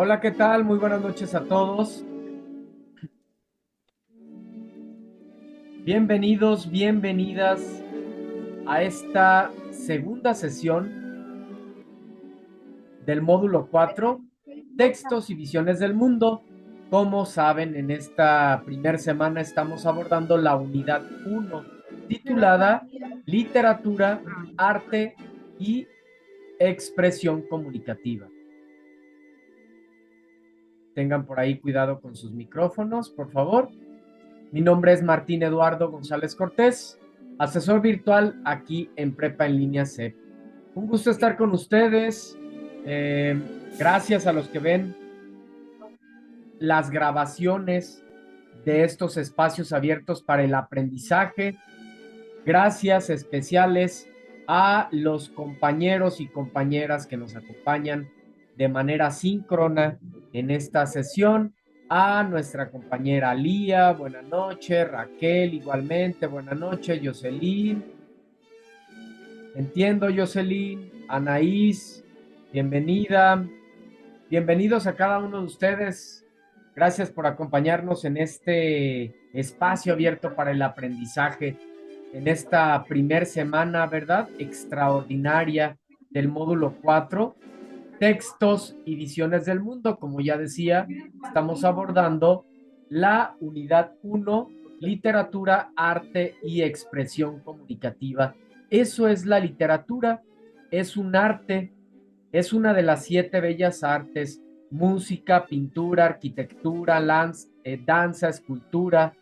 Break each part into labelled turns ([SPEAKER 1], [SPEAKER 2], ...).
[SPEAKER 1] Hola, ¿qué tal? Muy buenas noches a todos. Bienvenidos, bienvenidas a esta segunda sesión del módulo 4, Textos y Visiones del Mundo. Como saben, en esta primera semana estamos abordando la unidad 1, titulada Literatura, Arte y Expresión Comunicativa. Tengan por ahí cuidado con sus micrófonos, por favor. Mi nombre es Martín Eduardo González Cortés, asesor virtual aquí en Prepa en Línea CEP. Un gusto estar con ustedes. Eh, Gracias a los que ven las grabaciones de estos espacios abiertos para el aprendizaje. Gracias especiales a los compañeros y compañeras que nos acompañan de manera síncrona en esta sesión. A nuestra compañera Lía, buenas noches. Raquel, igualmente, buenas noches. Jocelyn, entiendo, Jocelyn. Anaís, bienvenida. Bienvenidos a cada uno de ustedes. Gracias por acompañarnos en este espacio abierto para el aprendizaje, en esta primer semana, ¿verdad? Extraordinaria del módulo 4, Textos y Visiones del Mundo. Como ya decía, estamos abordando la unidad 1, Literatura, Arte y Expresión Comunicativa. Eso es la literatura, es un arte, es una de las 7 bellas artes: música, pintura, arquitectura, danza, escultura,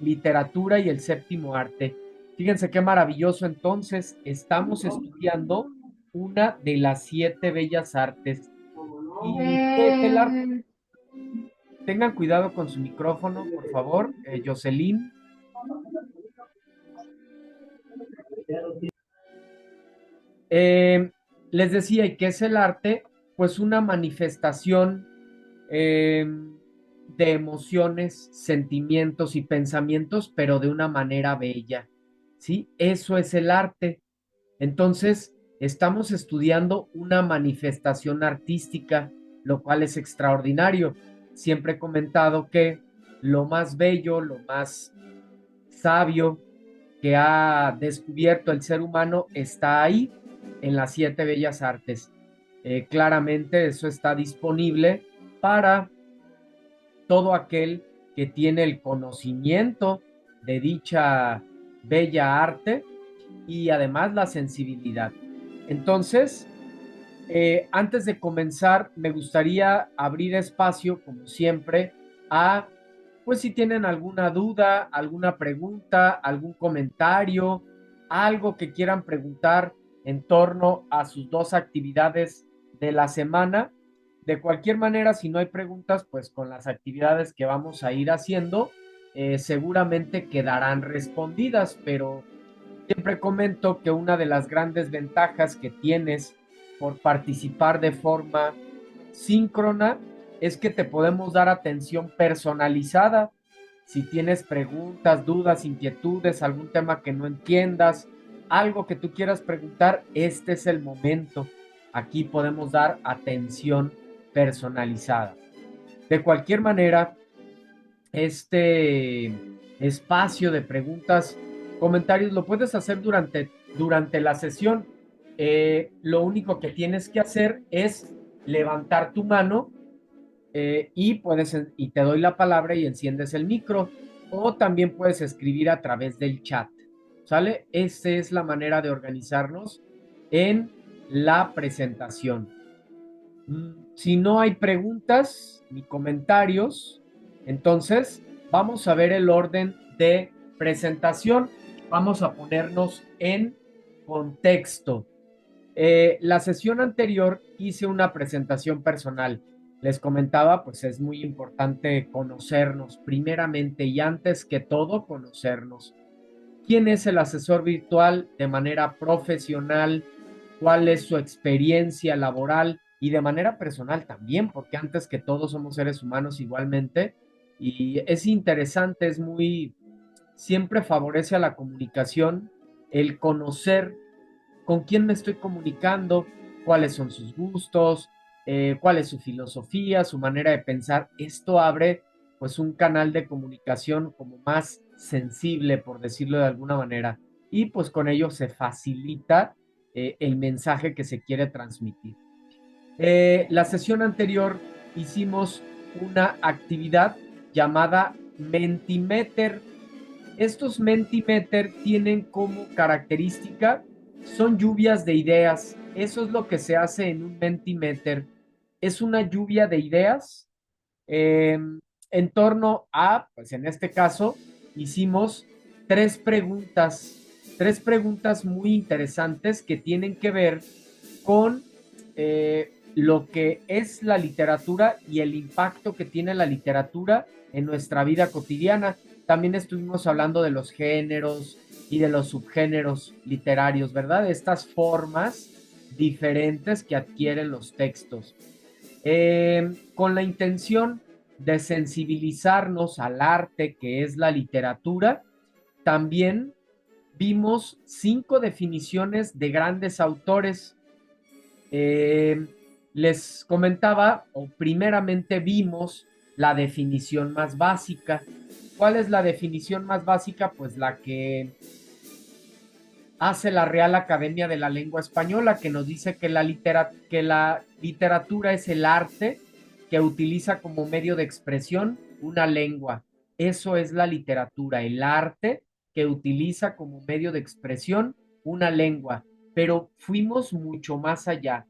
[SPEAKER 1] literatura y el séptimo arte. Fíjense qué maravilloso. Entonces, estamos estudiando una de las 7 bellas artes. ¿Y qué es el arte? Tengan cuidado con su micrófono, por favor, Jocelyn. Eh, Les decía, ¿y qué es el arte? Pues una manifestación eh, de emociones, sentimientos y pensamientos, pero de una manera bella, ¿sí? Eso es el arte. Entonces, estamos estudiando una manifestación artística, lo cual es extraordinario. Siempre he comentado que lo más bello, lo más sabio que ha descubierto el ser humano está ahí, en las 7 bellas artes. Claramente eso está disponible para todo aquel que tiene el conocimiento de dicha bella arte y además la sensibilidad. Entonces, antes de comenzar, me gustaría abrir espacio, como siempre, a, pues si tienen alguna duda, alguna pregunta, algún comentario, algo que quieran preguntar en torno a sus dos actividades de la semana. De cualquier manera, si no hay preguntas, pues con las actividades que vamos a ir haciendo, seguramente quedarán respondidas, pero siempre comento que una de las grandes ventajas que tienes por participar de forma síncrona es que te podemos dar atención personalizada. Si tienes preguntas, dudas, inquietudes, algún tema que no entiendas, algo que tú quieras preguntar, este es el momento. Aquí podemos dar atención personalizada. De cualquier manera, este espacio de preguntas, comentarios, lo puedes hacer durante la sesión. Lo único que tienes que hacer es levantar tu mano, y te doy la palabra y enciendes el micro. O también puedes escribir a través del chat. ¿Sale? Esa es la manera de organizarnos en la presentación. Si no hay preguntas ni comentarios, entonces vamos a ver el orden de presentación. Vamos a ponernos en contexto. La sesión anterior hice una presentación personal. Les comentaba, pues es muy importante conocernos primeramente y antes que todo conocernos. ¿Quién es el asesor virtual de manera profesional? ¿Cuál es su experiencia laboral y de manera personal también? Porque antes que todo somos seres humanos igualmente. Y es interesante, siempre favorece a la comunicación el conocer con quién me estoy comunicando, cuáles son sus gustos, cuál es su filosofía, su manera de pensar. Esto abre pues un canal de comunicación como más sensible, por decirlo de alguna manera, y pues con ello se facilita el mensaje que se quiere transmitir. La sesión anterior hicimos una actividad llamada Mentimeter. Estos Mentimeter tienen como característica, son lluvias de ideas. Eso es lo que se hace en un Mentimeter. Es una lluvia de ideas eh, en torno a, pues en este caso, hicimos tres preguntas muy interesantes que tienen que ver con lo que es la literatura y el impacto que tiene la literatura en nuestra vida cotidiana. También estuvimos hablando de los géneros y de los subgéneros literarios, ¿verdad? Estas formas diferentes que adquieren los textos. Con la intención de sensibilizarnos al arte que es la literatura, también vimos 5 definiciones de grandes autores. Eh, Les comentaba, o primeramente vimos la definición más básica. ¿Cuál es la definición más básica? Pues la que hace la Real Academia de la Lengua Española, que nos dice que que la literatura es el arte que utiliza como medio de expresión una lengua. Eso es la literatura, el arte que utiliza como medio de expresión una lengua. Pero fuimos mucho más allá.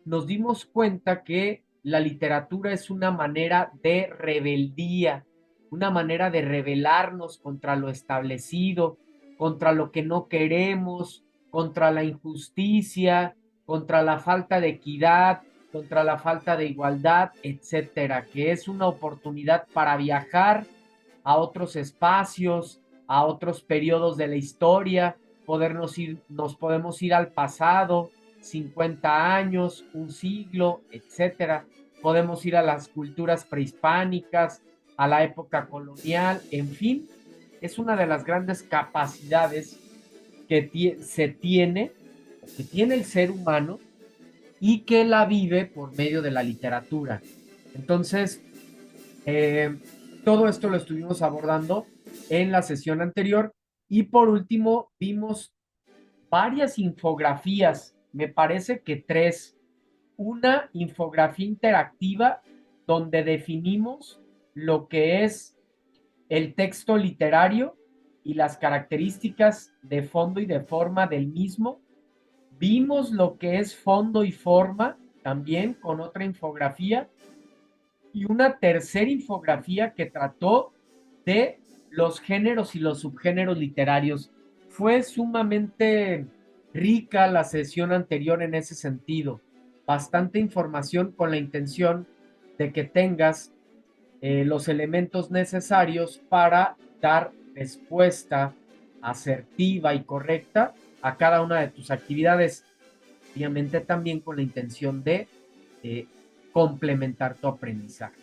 [SPEAKER 1] Nos dimos cuenta que la literatura es una manera de rebeldía, una manera de rebelarnos contra lo establecido, contra lo que no queremos, contra la injusticia, contra la falta de equidad, contra la falta de igualdad, etcétera, que es una oportunidad para viajar a otros espacios, a otros periodos de la historia, nos podemos ir al pasado, 50 años, un siglo, etcétera. Podemos ir a las culturas prehispánicas, a la época colonial, en fin, es una de las grandes capacidades se tiene, que tiene el ser humano y que la vive por medio de la literatura. Entonces, eh, todo esto lo estuvimos abordando en la sesión anterior y por último vimos varias infografías, me parece que tres. Una infografía interactiva donde definimos lo que es el texto literario y las características de fondo y de forma del mismo. Vimos lo que es fondo y forma también con otra infografía y una tercera infografía que trató de los géneros y los subgéneros literarios. Fue sumamente rica la sesión anterior en ese sentido. Bastante información con la intención de que tengas los elementos necesarios para dar respuesta asertiva y correcta a cada una de tus actividades. Obviamente también con la intención de eh, complementar tu aprendizaje.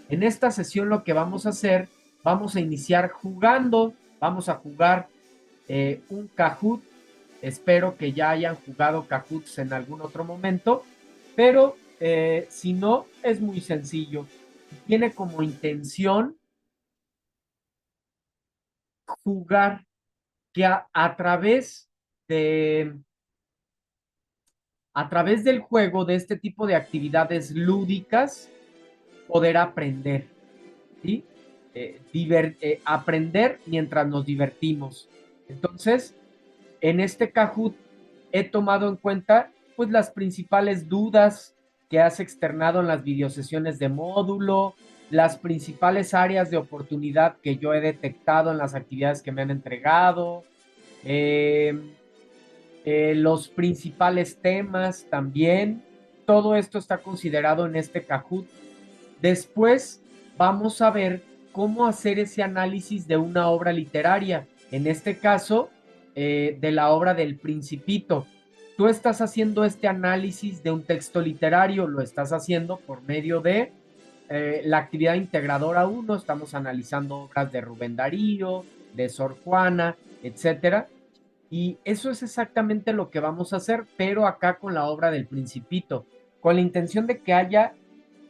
[SPEAKER 1] En esta sesión lo que vamos a hacer, vamos a iniciar jugando, vamos a jugar un Kahoot. Espero que ya hayan jugado Kahoots en algún otro momento, pero si no, es muy sencillo. Tiene como intención jugar que de a través del juego de este tipo de actividades lúdicas poder aprender, ¿sí? Aprender mientras nos divertimos. Entonces, en este Kahoot he tomado en cuenta pues las principales dudas que has externado en las videosesiones de módulo, las principales áreas de oportunidad que yo he detectado en las actividades que me han entregado, eh, los principales temas también. Todo esto está considerado en este Kahoot. Después vamos a ver cómo hacer ese análisis de una obra literaria, en este caso de la obra del Principito. Tú estás haciendo este análisis de un texto literario, lo estás haciendo por medio de la actividad integradora 1, estamos analizando obras de Rubén Darío, de Sor Juana, etcétera. Y eso es exactamente lo que vamos a hacer, pero acá con la obra del Principito. con la intención de que haya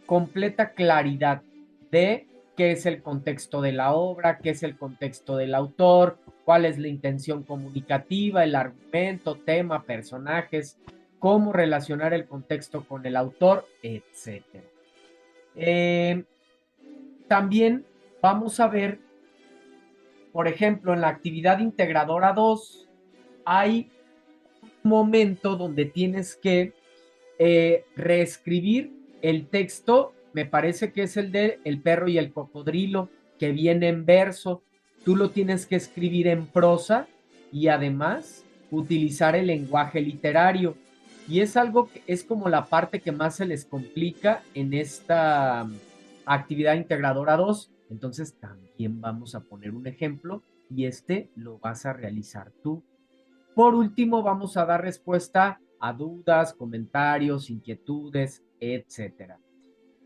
[SPEAKER 1] completa claridad de qué es el contexto de la obra, qué es el contexto del autor, cuál es la intención comunicativa, el argumento, tema, personajes, cómo relacionar el contexto con el autor, etc. También vamos a ver, por ejemplo, en la actividad integradora 2, hay un momento donde tienes que reescribir el texto, me parece que es el de El perro y el cocodrilo, que viene en verso. Tú lo tienes que escribir en prosa y además utilizar el lenguaje literario. Y es algo que es como la parte que más se les complica en esta actividad integradora 2. Entonces también vamos a poner un ejemplo y este lo vas a realizar tú. Por último, vamos a dar respuesta a dudas, comentarios, inquietudes, etc.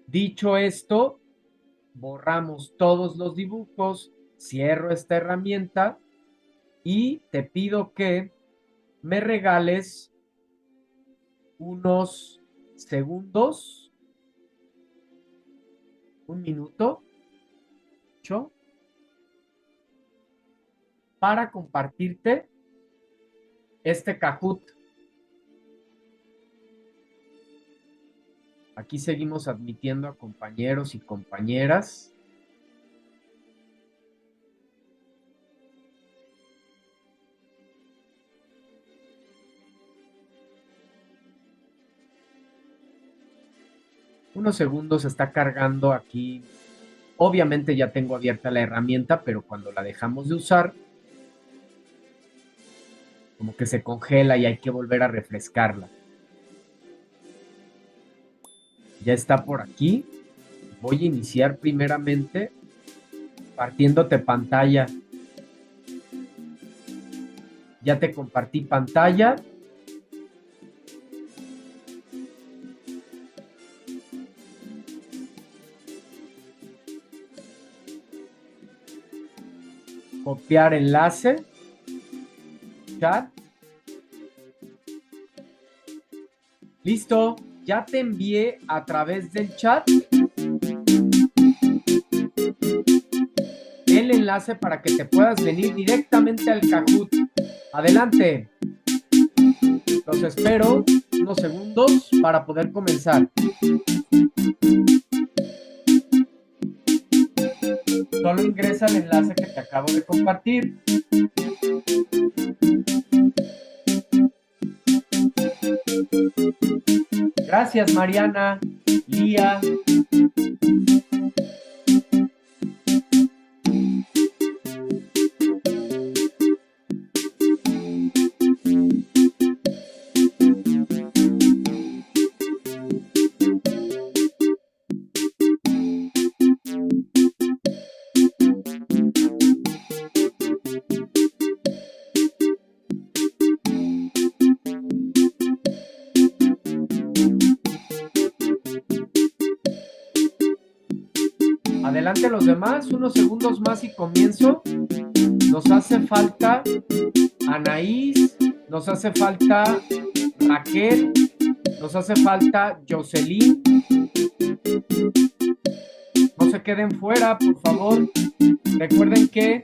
[SPEAKER 1] Dicho esto, borramos todos los dibujos, cierro esta herramienta y te pido que me regales unos segundos, un minuto, para compartirte este Kahoot. Aquí seguimos admitiendo a compañeros y compañeras. Unos segundos, está cargando aquí. Obviamente ya tengo abierta la herramienta, pero cuando la dejamos de usar, como que se congela y hay que volver a refrescarla. Ya está por aquí. Voy a iniciar primeramente compartiéndote pantalla. Ya te compartí pantalla. Copiar enlace. Chat. Listo. Ya te envié a través del chat el enlace para que te puedas venir directamente al Kahoot. Adelante. Los espero unos segundos para poder comenzar. Solo ingresa el enlace que te acabo de compartir. Gracias, Mariana, Lía. Adelante los demás, unos segundos más y comienzo. Nos hace falta Anaís, nos hace falta Raquel, nos hace falta Jocelyn. No se queden fuera, por favor. Recuerden que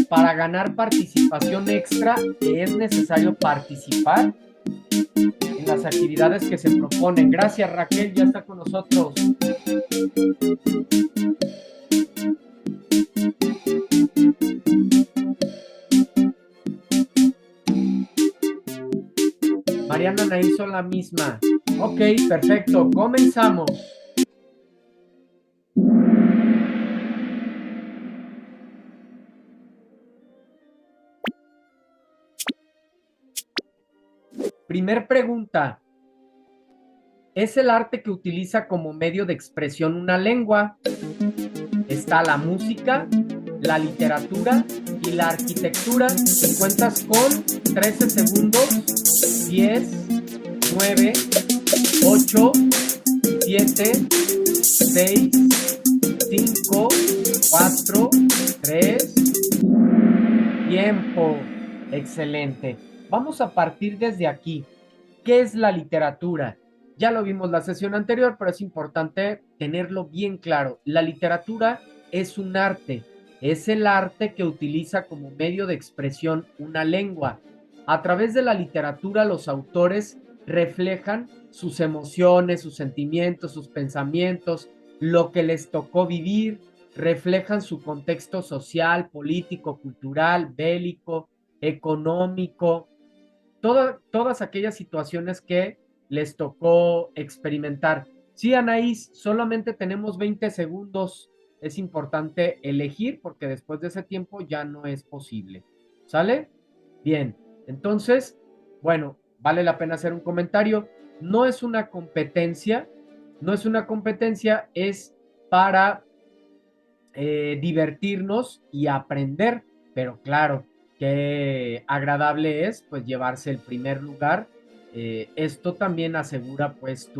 [SPEAKER 1] para ganar participación extra es necesario participar en las actividades que se proponen. Gracias, Raquel, ya está con nosotros. Mariana, Anaí son la misma. Ok, perfecto, comenzamos. Primer pregunta. ¿Es el arte que utiliza como medio de expresión una lengua? Está la música, la literatura y la arquitectura. Y cuentas con 13 segundos. 10, 9, 8, 7, 6, 5, 4, 3. Tiempo. Excelente. Vamos a partir desde aquí. ¿Qué es la literatura? Ya lo vimos la sesión anterior, pero es importante tenerlo bien claro. La literatura es un arte, es el arte que utiliza como medio de expresión una lengua. A través de la literatura, los autores reflejan sus emociones, sus sentimientos, sus pensamientos, lo que les tocó vivir, reflejan su contexto social, político, cultural, bélico, económico, todas aquellas situaciones que les tocó experimentar. Sí, Anaís, solamente tenemos 20 segundos. Es importante elegir porque después de ese tiempo ya no es posible. ¿Sale? Bien, entonces, bueno, vale la pena hacer un comentario. No es una competencia, no es una competencia, es para divertirnos y aprender, pero claro, qué agradable es pues llevarse el primer lugar. Esto también asegura pues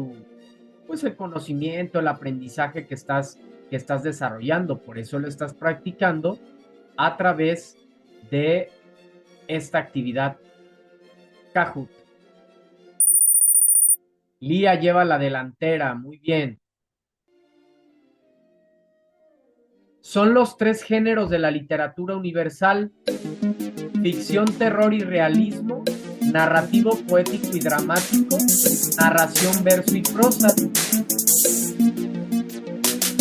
[SPEAKER 1] el conocimiento, el aprendizaje que estás desarrollando, por eso lo estás practicando a través de esta actividad Kahoot. Lía lleva la delantera, muy bien. Son los tres géneros de la literatura universal: ficción, terror y realismo, narrativo, poético y dramático, narración, verso y prosa.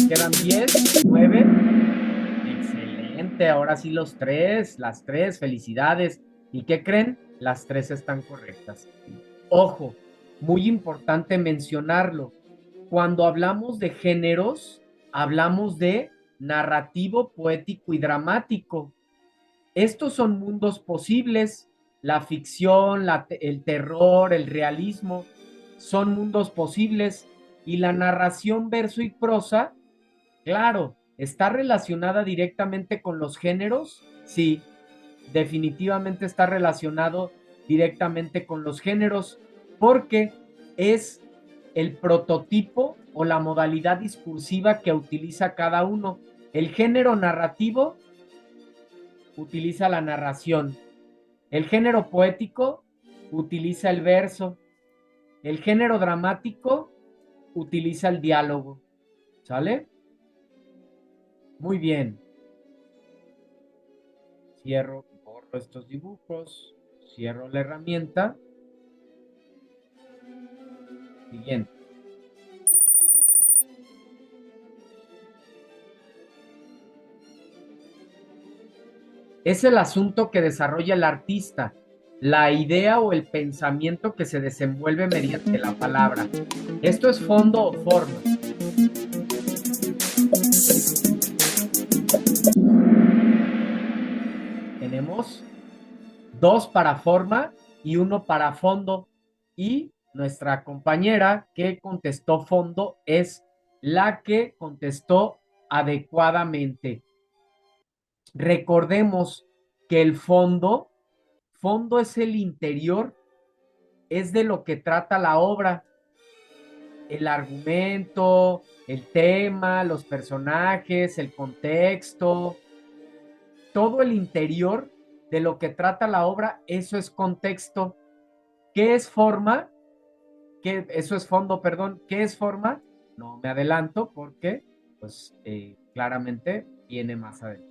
[SPEAKER 1] Quedan 10, 9. Excelente, ahora sí las tres, felicidades. ¿Y qué creen? Las tres están correctas. Ojo, muy importante mencionarlo. Cuando hablamos de géneros, hablamos de narrativo, poético y dramático. Estos son mundos posibles, la ficción, el terror, el realismo, son mundos posibles, y la narración, verso y prosa, claro, ¿está relacionada directamente con los géneros? Sí, definitivamente está relacionado directamente con los géneros, porque es el prototipo o la modalidad discursiva que utiliza cada uno. El género narrativo utiliza la narración. El género poético utiliza el verso. El género dramático utiliza el diálogo. ¿Sale? Muy bien. Cierro, borro estos dibujos. Cierro la herramienta. Siguiente. Es el asunto que desarrolla el artista, la idea o el pensamiento que se desenvuelve mediante la palabra. Esto es fondo o forma. Tenemos 2 para forma y 1 para fondo. Y nuestra compañera que contestó fondo es la que contestó adecuadamente. Recordemos que el fondo es el interior, es de lo que trata la obra, el argumento, el tema, los personajes, el contexto, todo el interior de lo que trata la obra, eso es contexto. ¿Qué es forma? Eso es fondo, perdón. ¿Qué es forma? No me adelanto porque, pues, claramente viene más adelante.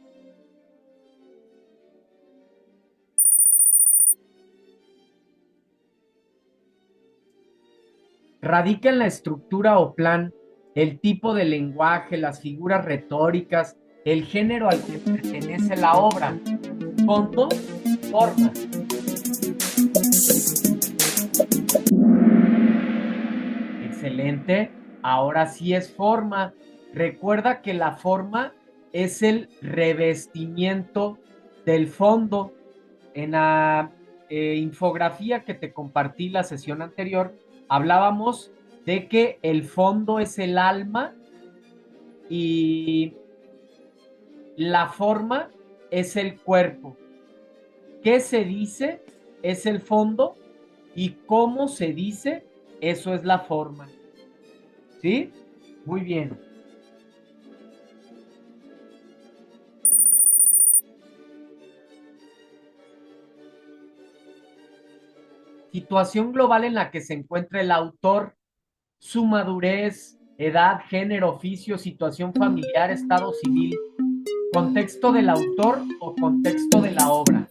[SPEAKER 1] Radica en la estructura o plan, el tipo de lenguaje, las figuras retóricas, el género al que pertenece la obra. Fondo, forma. Excelente. Ahora sí es forma. Recuerda que la forma es el revestimiento del fondo. En la infografía que te compartí la sesión anterior, hablábamos de que el fondo es el alma y la forma es el cuerpo. ¿Qué se dice? Es el fondo, y cómo se dice, eso es la forma. ¿Sí? Muy bien. Situación global en la que se encuentra el autor. su madurez, edad, género, oficio, situación familiar, estado civil, contexto del autor o contexto de la obra.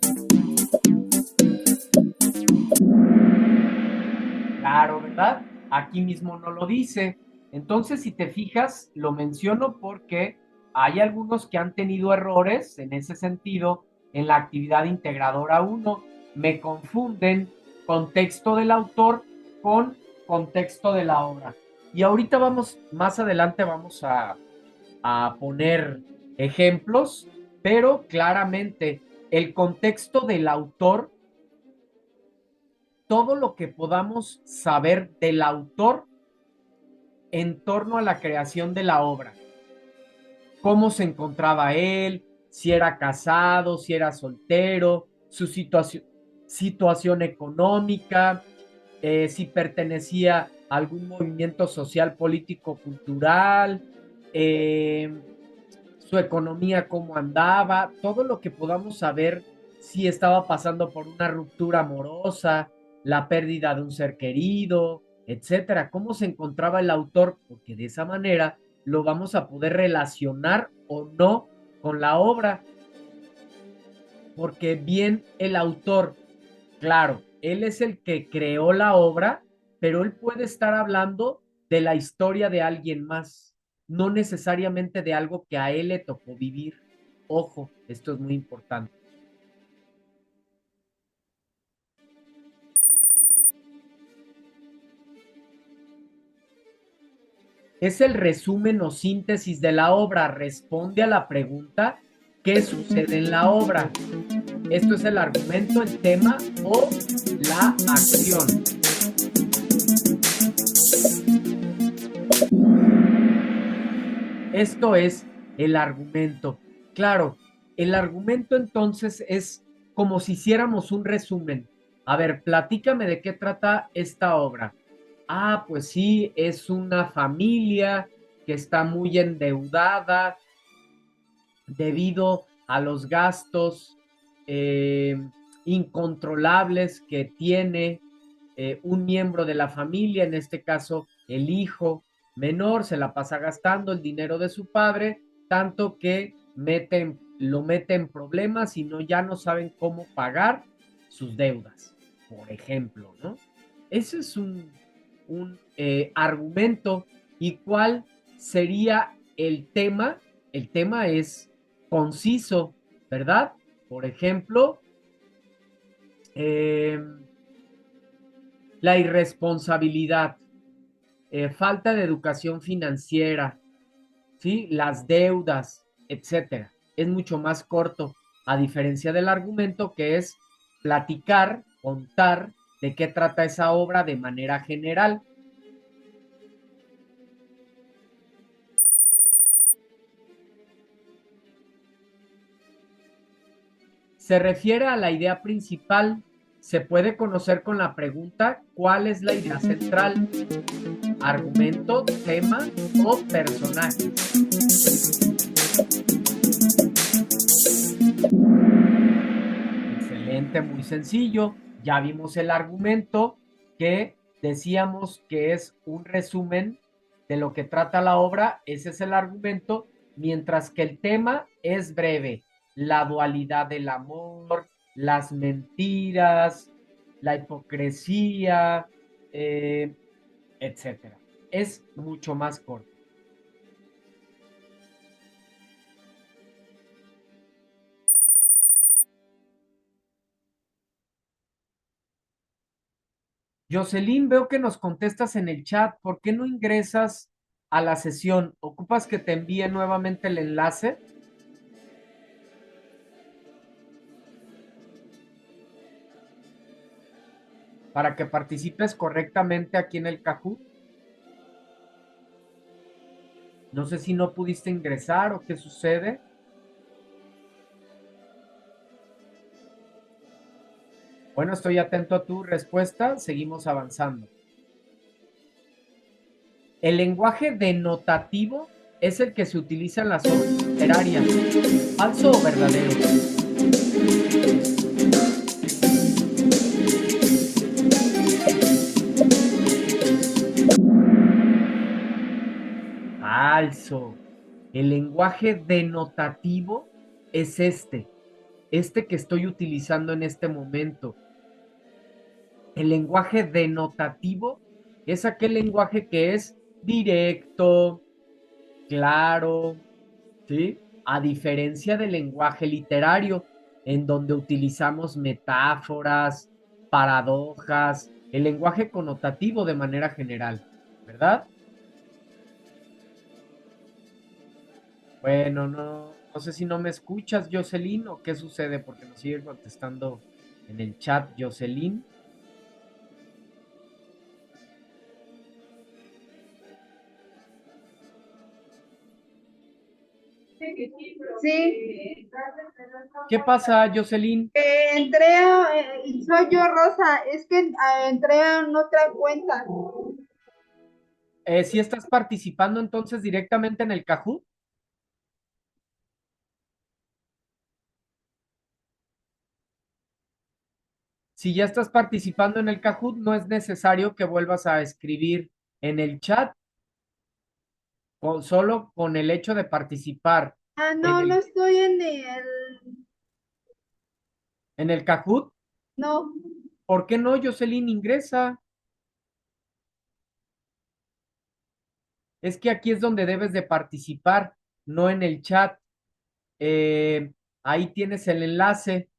[SPEAKER 1] Claro, ¿verdad? Aquí mismo no lo dice. Entonces, si te fijas, lo menciono porque hay algunos que han tenido errores en ese sentido en la actividad integradora 1. Me confunden contexto del autor con contexto de la obra. Y ahorita más adelante vamos a poner ejemplos, pero claramente el contexto del autor, todo lo que podamos saber del autor en torno a la creación de la obra. Cómo se encontraba él, si era casado, si era soltero, su situación económica, si pertenecía a algún movimiento social, político, cultural, su economía, cómo andaba, todo lo que podamos saber, si estaba pasando por una ruptura amorosa, la pérdida de un ser querido, etcétera, cómo se encontraba el autor, porque de esa manera lo vamos a poder relacionar o no con la obra, porque bien el autor, claro, él es el que creó la obra, pero él puede estar hablando de la historia de alguien más, no necesariamente de algo que a él le tocó vivir. Ojo, esto es muy importante. Es el resumen o síntesis de la obra. Responde a la pregunta, ¿qué sucede en la obra? Esto es el argumento, el tema o la acción. Esto es el argumento. Claro, el argumento entonces es como si hiciéramos un resumen. A ver, platícame de qué trata esta obra. Ah, pues sí, es una familia que está muy endeudada debido a los gastos eh, incontrolables que tiene un miembro de la familia, en este caso el hijo menor, se la pasa gastando el dinero de su padre, tanto que lo mete en problemas y ya no saben cómo pagar sus deudas, por ejemplo, ¿no? Ese es un argumento. ¿Y cuál sería el tema? El tema es conciso, ¿verdad? Por ejemplo, eh, la irresponsabilidad, falta de educación financiera, ¿sí? Las deudas, etcétera. Es mucho más corto, a diferencia del argumento que es platicar, contar de qué trata esa obra de manera general. Se refiere a la idea principal. Se puede conocer con la pregunta ¿cuál es la idea central? Argumento, tema o personaje. Excelente, muy sencillo. Ya vimos el argumento que decíamos que es un resumen de lo que trata la obra. Ese es el argumento, mientras que el tema es breve. La dualidad del amor, las mentiras, la hipocresía, etcétera. Es mucho más corto. Jocelyn, veo que nos contestas en el chat. ¿Por qué no ingresas a la sesión? ¿Ocupas que te envíe nuevamente el enlace? Para que participes correctamente aquí en el Kahoot. No sé si no pudiste ingresar o qué sucede. Bueno, estoy atento a tu respuesta. Seguimos avanzando. El lenguaje denotativo es el que se utiliza en las obras literarias. ¿Falso o verdadero? falso. El lenguaje denotativo es este que estoy utilizando en este momento. El lenguaje denotativo es aquel lenguaje que es directo, claro, ¿sí? A diferencia del lenguaje literario, en donde utilizamos metáforas, paradojas, el lenguaje connotativo de manera general, ¿verdad? Bueno, no sé si no me escuchas, Jocelyn, o qué sucede, porque nos sigue contestando en el chat, Jocelyn.
[SPEAKER 2] Sí,
[SPEAKER 1] ¿Qué pasa, Jocelyn?
[SPEAKER 2] entré soy yo, Rosa, es que entré en otra cuenta.
[SPEAKER 1] Si estás participando entonces directamente en el Kahoot, si ya estás participando en el Kahoot, no es necesario que vuelvas a escribir en el chat, solo con el hecho de participar
[SPEAKER 2] Ah,
[SPEAKER 1] en
[SPEAKER 2] no, no
[SPEAKER 1] el,
[SPEAKER 2] estoy
[SPEAKER 1] en el Kahoot.
[SPEAKER 2] no,
[SPEAKER 1] ¿Por qué no, Jocelyn? Ingresa. Es que aquí es donde debes de participar, no en el chat. Eh, Ahí tienes el enlace,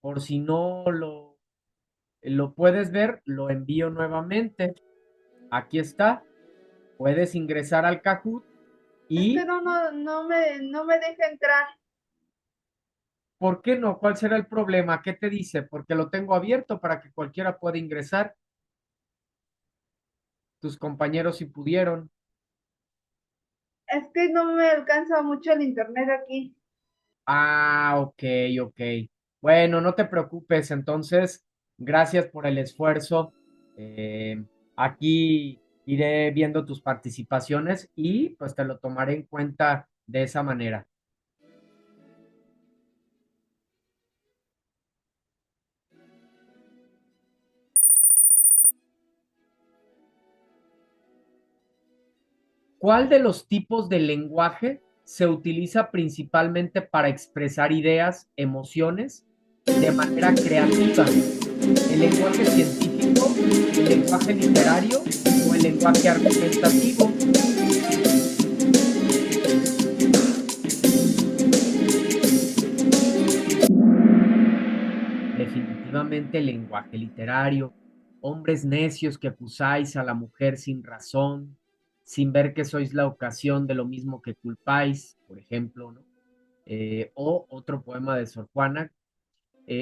[SPEAKER 1] por si no lo puedes ver, lo envío nuevamente. Aquí está. Puedes ingresar al Kahoot
[SPEAKER 2] es que
[SPEAKER 1] y,
[SPEAKER 2] no me deja entrar.
[SPEAKER 1] ¿por qué no? ¿Cuál será el problema? ¿Qué te dice? Porque lo tengo abierto para que cualquiera pueda ingresar. Tus compañeros si pudieron.
[SPEAKER 2] Es que no me alcanza mucho el internet aquí.
[SPEAKER 1] Ah, ok, ok. Bueno, no te preocupes. Entonces, gracias por el esfuerzo. Eh, Aquí iré viendo tus participaciones y pues te lo tomaré en cuenta de esa manera. ¿Cuál de los tipos de lenguaje se utiliza principalmente para expresar ideas, emociones de manera creativa? ¿El lenguaje científico, el lenguaje literario o el lenguaje argumentativo? Definitivamente el lenguaje literario. Hombres necios que acusáis a la mujer sin razón, sin ver que sois la ocasión de lo mismo que culpáis, por ejemplo, ¿no? O otro poema de Sor Juana,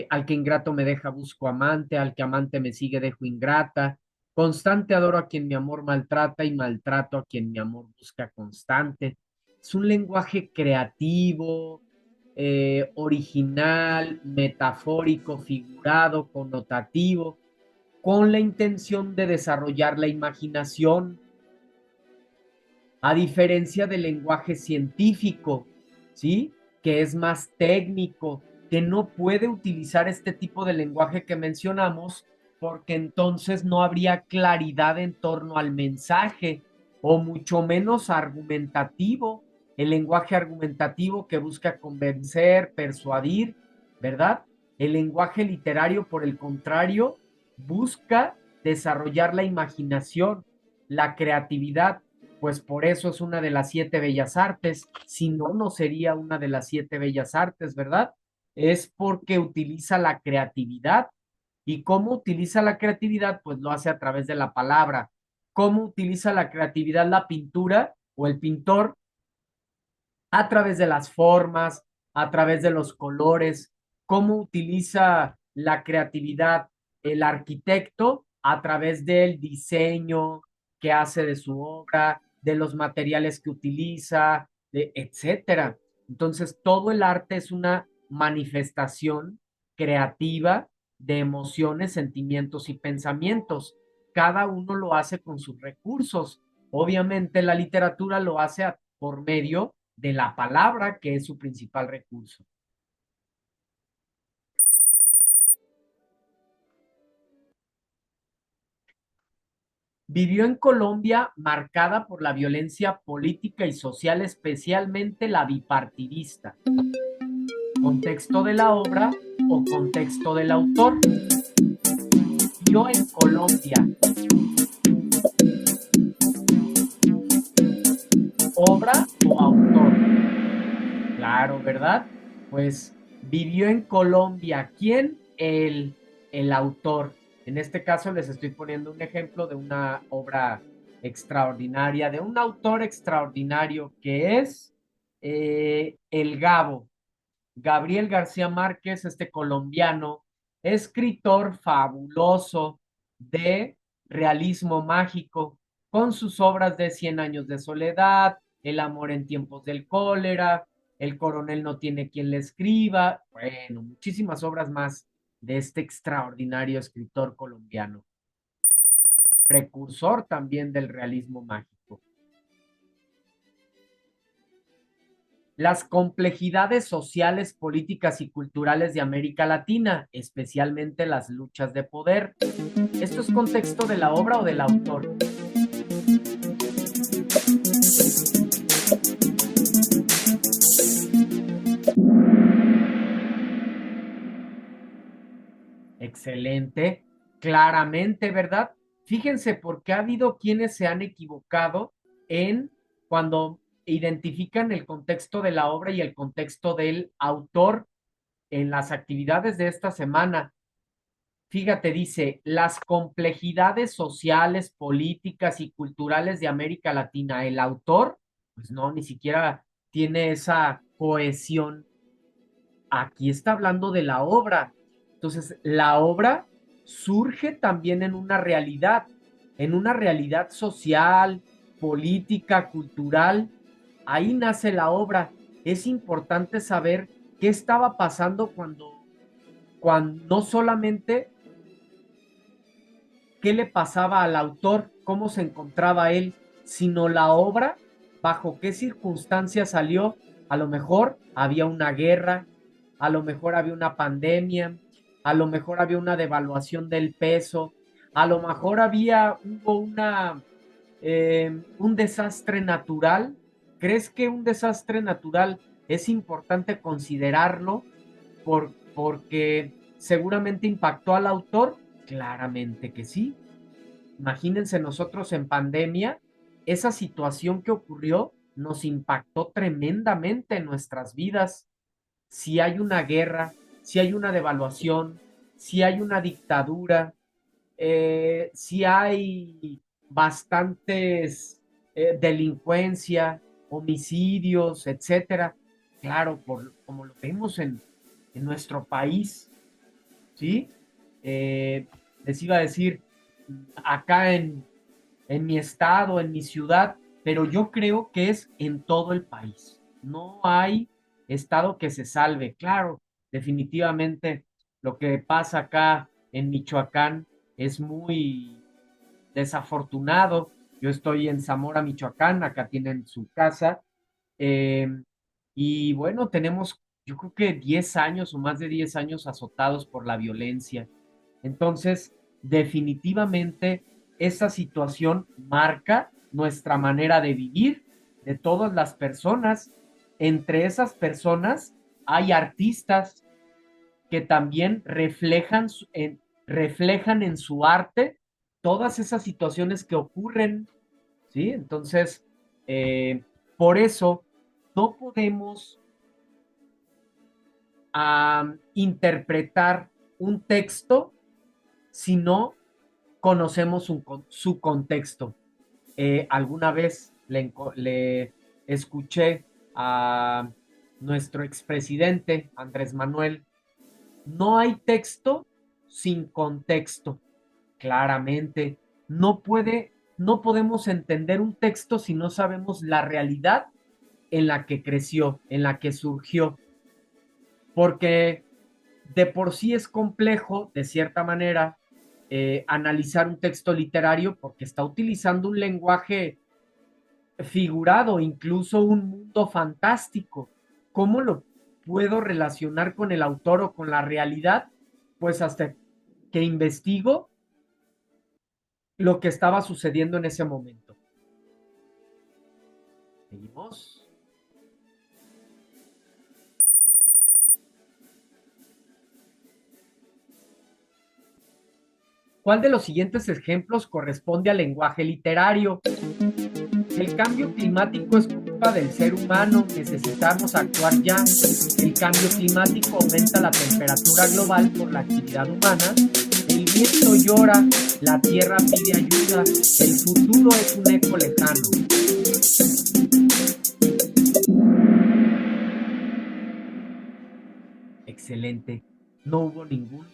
[SPEAKER 1] al que ingrato me deja busco amante, al que amante me sigue dejo ingrata, constante adoro a quien mi amor maltrata y maltrato a quien mi amor busca constante. Es un lenguaje creativo, original, metafórico, figurado, connotativo, con la intención de desarrollar la imaginación, a diferencia del lenguaje científico, ¿sí? Que es más técnico, que no puede utilizar este tipo de lenguaje que mencionamos, porque entonces no habría claridad en torno al mensaje, o mucho menos argumentativo. El lenguaje argumentativo que busca convencer, persuadir, ¿verdad? El lenguaje literario, por el contrario, busca desarrollar la imaginación, la creatividad, pues por eso es una de las siete bellas artes, si no, no sería una de las siete bellas artes, ¿verdad? Es porque utiliza la creatividad. ¿Y cómo utiliza la creatividad? Pues lo hace a través de la palabra. ¿Cómo utiliza la creatividad la pintura o el pintor? A través de las formas, a través de los colores. ¿Cómo utiliza la creatividad el arquitecto? A través del diseño que hace de su obra, de los materiales que utiliza, etcétera. Entonces, todo el arte es una manifestación creativa de emociones, sentimientos y pensamientos. Cada uno lo hace con sus recursos. Obviamente, la literatura lo hace por medio de la palabra, que es su principal recurso. Vivió en Colombia marcada por la violencia política y social, especialmente la bipartidista. Contexto de la obra o contexto del autor. Vivió en Colombia. Obra o autor. Claro, ¿verdad? Pues vivió en Colombia. ¿Quién? El autor. En este caso les estoy poniendo un ejemplo de una obra extraordinaria, de un autor extraordinario que es El Gabo. Gabriel García Márquez, este colombiano, escritor fabuloso de realismo mágico, con sus obras de Cien años de soledad, El amor en tiempos del cólera, El coronel no tiene quien le escriba, bueno, muchísimas obras más de este extraordinario escritor colombiano, precursor también del realismo mágico. Las complejidades sociales, políticas y culturales de América Latina, especialmente las luchas de poder. ¿Esto es contexto de la obra o del autor? Excelente, claramente, ¿verdad? Fíjense porque ha habido quienes se han equivocado en cuando identifican el contexto de la obra y el contexto del autor en las actividades de esta semana. Fíjate, dice, las complejidades sociales, políticas y culturales de América Latina. El autor, pues no, ni siquiera tiene esa cohesión. Aquí está hablando de la obra. Entonces, la obra surge también en una realidad social, política, cultural. Ahí nace la obra. Es importante saber qué estaba pasando cuando no solamente qué le pasaba al autor, cómo se encontraba él, sino la obra, bajo qué circunstancias salió. A lo mejor había una guerra, a lo mejor había una pandemia, a lo mejor había una devaluación del peso, a lo mejor hubo un desastre natural. ¿Crees que un desastre natural es importante considerarlo porque seguramente impactó al autor? Claramente que sí. Imagínense nosotros en pandemia, esa situación que ocurrió nos impactó tremendamente en nuestras vidas. Si hay una guerra, si hay una devaluación, si hay una dictadura, si hay bastantes delincuencia, homicidios, etcétera. Claro, como lo vemos en nuestro país, ¿sí? Eh, Les iba a decir, acá en mi estado, en mi ciudad, pero yo creo que es en todo el país. No hay estado que se salve. Claro, definitivamente lo que pasa acá en Michoacán es muy desafortunado. Yo estoy en Zamora, Michoacán, acá tienen su casa. eh, y bueno, tenemos, yo creo que 10 años o más de 10 años azotados por la violencia. Entonces, definitivamente, esa situación marca nuestra manera de vivir de todas las personas. Entre esas personas hay artistas que también reflejan en su arte todas esas situaciones que ocurren, ¿sí? Entonces, por eso no podemos interpretar un texto si no conocemos su contexto. Alguna vez le escuché a nuestro expresidente Andrés Manuel, no hay texto sin contexto. Claramente, no podemos entender un texto si no sabemos la realidad en la que creció, en la que surgió, porque de por sí es complejo, de cierta manera, analizar un texto literario porque está utilizando un lenguaje figurado, incluso un mundo fantástico. ¿Cómo lo puedo relacionar con el autor o con la realidad? Pues hasta que investigo lo que estaba sucediendo en ese momento. Seguimos. ¿Cuál de los siguientes ejemplos corresponde al lenguaje literario? El cambio climático es culpa del ser humano, necesitamos actuar ya. El cambio climático aumenta la temperatura global por la actividad humana. El viento llora, la tierra pide ayuda, el futuro es un eco lejano. Excelente, no hubo ningún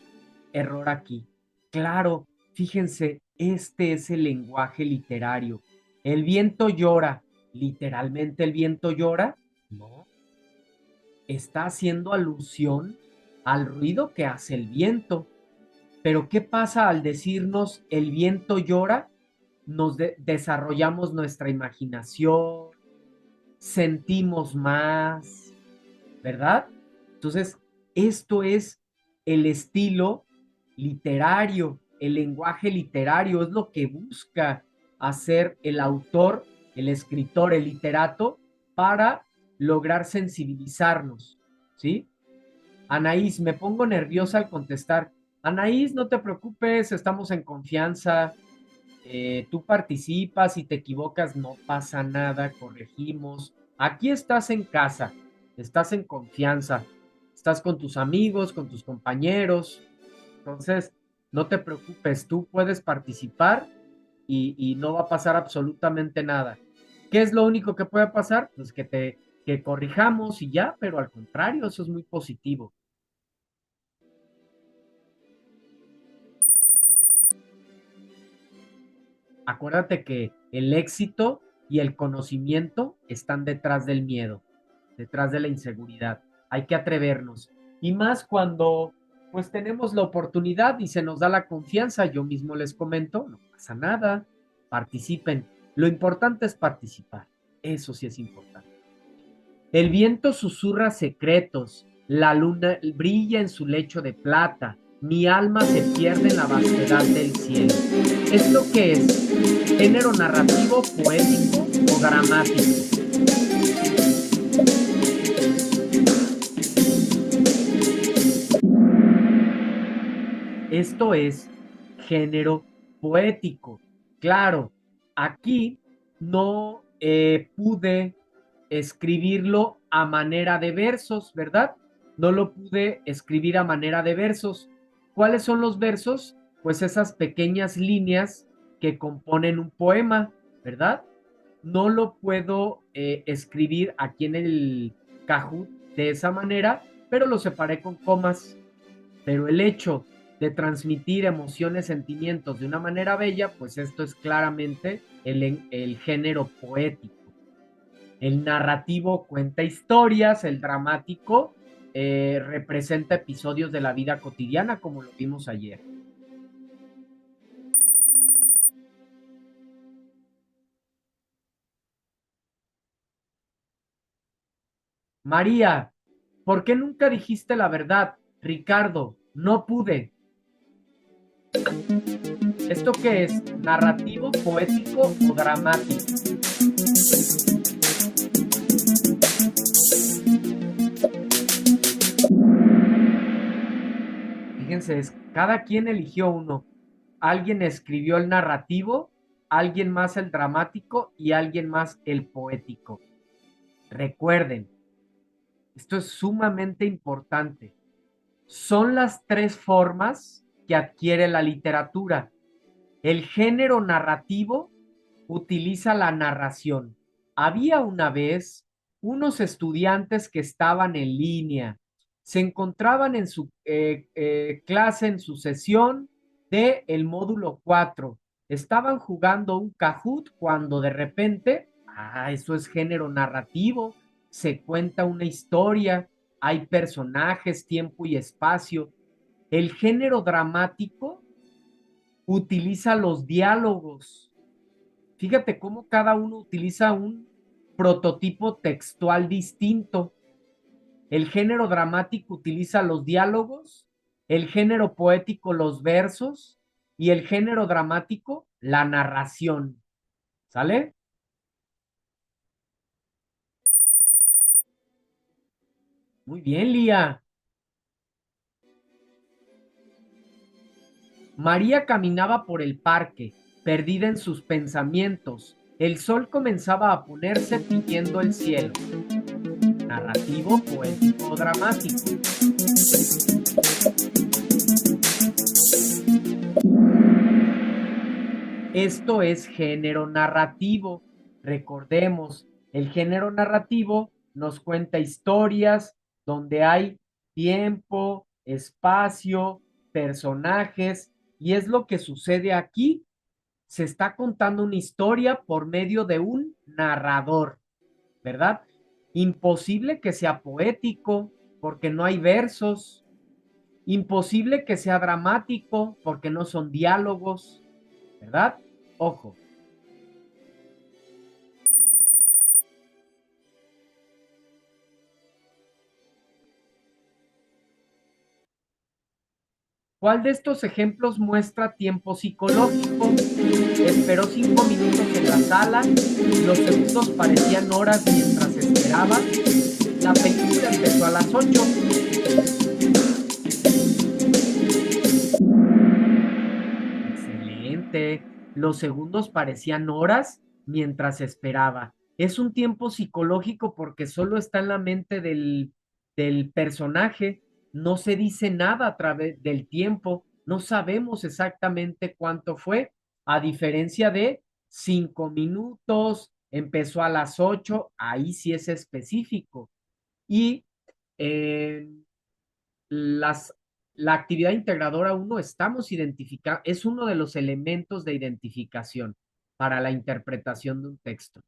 [SPEAKER 1] error aquí. Claro, fíjense, este es el lenguaje literario. El viento llora, literalmente el viento llora, no, está haciendo alusión al ruido que hace el viento. Pero ¿qué pasa al decirnos el viento llora? Nos desarrollamos nuestra imaginación, sentimos más, ¿verdad? Entonces, esto es el estilo literario, el lenguaje literario, es lo que busca hacer el autor, el escritor, el literato, para lograr sensibilizarnos, ¿sí? Anaís, me pongo nerviosa al contestar. Anaís, no te preocupes, estamos en confianza. Tú participas, si te equivocas, no pasa nada, corregimos. Aquí estás en casa, estás en confianza, estás con tus amigos, con tus compañeros. Entonces, no te preocupes, tú puedes participar y no va a pasar absolutamente nada. ¿Qué es lo único que puede pasar? Pues que corrijamos y ya, pero al contrario, eso es muy positivo. Acuérdate que el éxito y el conocimiento están detrás del miedo, detrás de la inseguridad. Hay que atrevernos. Y más cuando pues tenemos la oportunidad y se nos da la confianza, yo mismo les comento, no pasa nada, participen. Lo importante es participar. Eso sí es importante. El viento susurra secretos, la luna brilla en su lecho de plata, mi alma se pierde en la vastedad del cielo. ¿Es lo que es? ¿Género narrativo, poético o dramático? Esto es género poético. Claro, aquí no pude escribirlo a manera de versos, ¿verdad? No lo pude escribir a manera de versos. ¿Cuáles son los versos? Pues esas pequeñas líneas que componen un poema, ¿verdad? No lo puedo escribir aquí en el Kahoot de esa manera, pero lo separé con comas. Pero el hecho de transmitir emociones, sentimientos de una manera bella, pues esto es claramente el género poético. El narrativo cuenta historias, el dramático representa episodios de la vida cotidiana, como lo vimos ayer. María, ¿por qué nunca dijiste la verdad? Ricardo, no pude. ¿Esto qué es? ¿Narrativo, poético o dramático? Fíjense, cada quien eligió uno. Alguien escribió el narrativo, alguien más el dramático y alguien más el poético. Recuerden, esto es sumamente importante. Son las tres formas que adquiere la literatura. El género narrativo utiliza la narración. Había una vez unos estudiantes que estaban en línea, se encontraban en su clase, en su sesión de el módulo 4. Estaban jugando un Kahoot cuando de repente, eso es género narrativo, se cuenta una historia, hay personajes, tiempo y espacio. El género dramático utiliza los diálogos. Fíjate cómo cada uno utiliza un prototipo textual distinto. El género dramático utiliza los diálogos, el género poético los versos Y el género dramático, la narración. ¿Sale? Muy bien, Lía. María caminaba por el parque, perdida en sus pensamientos. El sol comenzaba a ponerse tiñendo el cielo. Narrativo, poético o dramático. Esto es género narrativo. Recordemos, el género narrativo nos cuenta historias donde hay tiempo, espacio, personajes, y es lo que sucede aquí. Se está contando una historia por medio de un narrador, ¿verdad? Imposible que sea poético porque no hay versos. Imposible que sea dramático porque no son diálogos, ¿verdad? Ojo. ¿Cuál de estos ejemplos muestra tiempo psicológico? Esperó 5 minutos en la sala, los segundos parecían horas mientras esperaba. La película empezó a las 8. Excelente. Los segundos parecían horas mientras esperaba. Es un tiempo psicológico porque solo está en la mente del personaje. No se dice nada a través del tiempo. No sabemos exactamente cuánto fue, a diferencia de 5 minutos, empezó a las 8, ahí sí es específico. Y eh, las, la actividad integradora uno estamos identificando, es uno de los elementos de identificación para la interpretación de un texto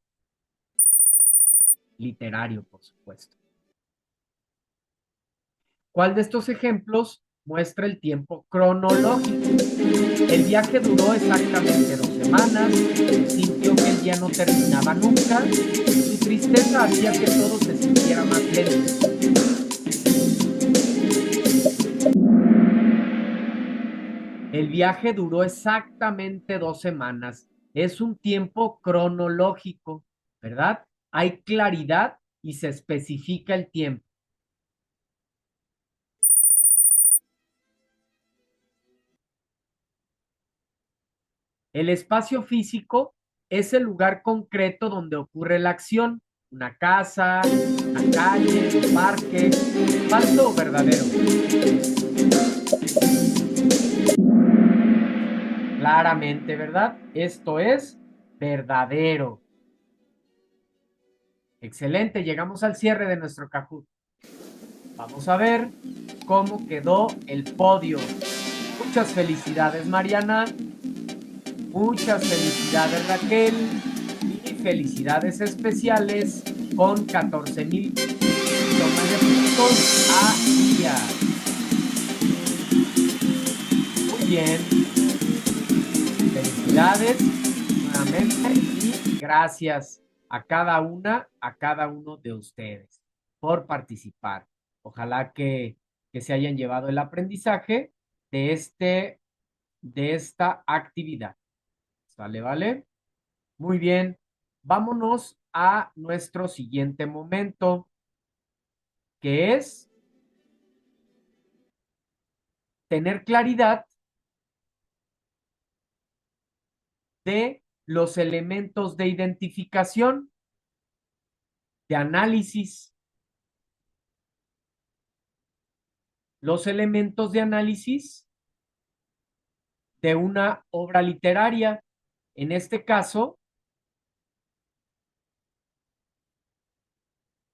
[SPEAKER 1] literario, por supuesto. ¿Cuál de estos ejemplos muestra el tiempo cronológico? El viaje duró exactamente 2 semanas, sintió que el día no terminaba nunca, su tristeza hacía que todo se sintiera más lento. El viaje duró exactamente 2 semanas. Es un tiempo cronológico, ¿verdad? Hay claridad y se especifica el tiempo. El espacio físico es el lugar concreto donde ocurre la acción. Una casa, una calle, un parque. ¿Falso o verdadero? Claramente, ¿verdad? Esto es verdadero. Excelente, llegamos al cierre de nuestro Kahoot. Vamos a ver cómo quedó el podio. Muchas felicidades, Mariana. Muchas felicidades, Raquel. Y felicidades especiales con 14,000 de puntos a día. Muy bien. Felicidades nuevamente y gracias a cada una, a cada uno de ustedes por participar. Ojalá que se hayan llevado el aprendizaje de de esta actividad. ¿Sale, vale? Muy bien. Vámonos a nuestro siguiente momento, que es tener claridad de los elementos de identificación, de análisis. Los elementos de análisis de una obra literaria. En este caso,